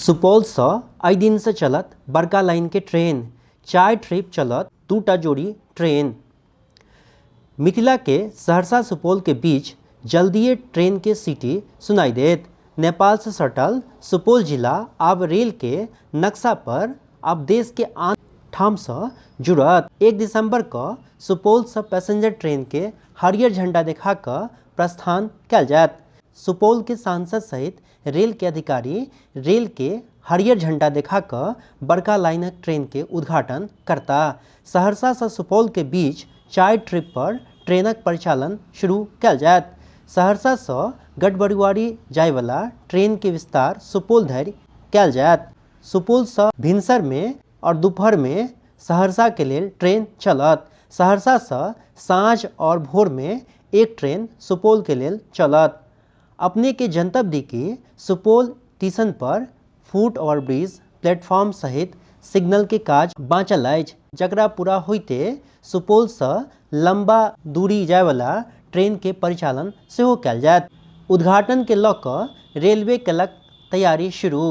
सुपौल से एहि दिन से चलत बड़का लाइन के ट्रेन, 4 ट्रिप चलत, 2टा जोड़ी ट्रेन। मिथिला के सहरसा सुपौल के बीच जल्दिए ट्रेन के सीटी सुनाई देत। नेपाल से सटल सुपौल जिला अब रेल के नक्शा पर अब देश के आन ठाम से जुड़त। 1 दिसंबर को सुपौल से पैसेंजर ट्रेन के हरियर झंडा देखा कर प्रस्थान कल जायत। सुपौल के सांसद सहित रेल के अधिकारी रेल के हरियर झंडा देखा कर बड़का लाइनक ट्रेन के उद्घाटन करता। सहरसा से सुपौल के बीच 4 ट्रिप पर ट्रेनक परिचालन शुरू कल जायत। सहरसा से गढ़बरुआरी जाय वाला ट्रेन के विस्तार सुपौल धरि कल जायत। सुपौल से भिनसर में और दोपहर में सहरसा के लिए ट्रेन चलत। सहरसा से साँझ और भोर में एक ट्रेन सुपौल के लिए चलत। अपने के जनतब दी कि सुपौल स्टेशन पर फुट ओवर ब्रिज, प्लेटफॉर्म सहित सिग्नल के काज बाँचल अछि, जकरा पूरा होते सुपौल से लंबा दूरी जाय वाला ट्रेन के परिचालन सेहो कल जायत। उद्घाटन के लऽ कऽ रेलवे कयलक तैयारी शुरू।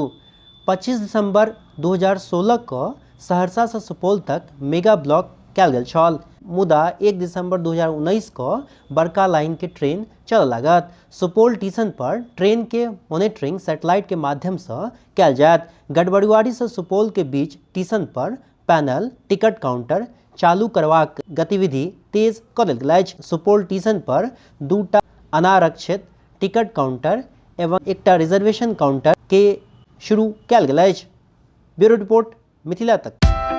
25 दिसंबर 2016 को सहरसा से सुपौल तक मेगा ब्लॉक कयल गेल छल, मुदा 1 दिसंबर 2019 को बड़का लाइन के ट्रेन चल लागत। सुपौल स्टेशन पर ट्रेन के मॉनिटरिंग सैटेलाइट के माध्यम से कयल जायत। गढ़बरुआरी से सुपौल के बीच स्टेशन पर पैनल टिकट काउंटर चालू करबाक गतिविधि तेज कऽ देल गेल अछि। सुपौल स्टेशन पर 2टा अनारक्षित टिकट काउंटर एवं 1टा रिजर्वेशन काउंटर के शुरू कयल गेल अछि। ब्यूरो रिपोर्ट, मिथिला तक।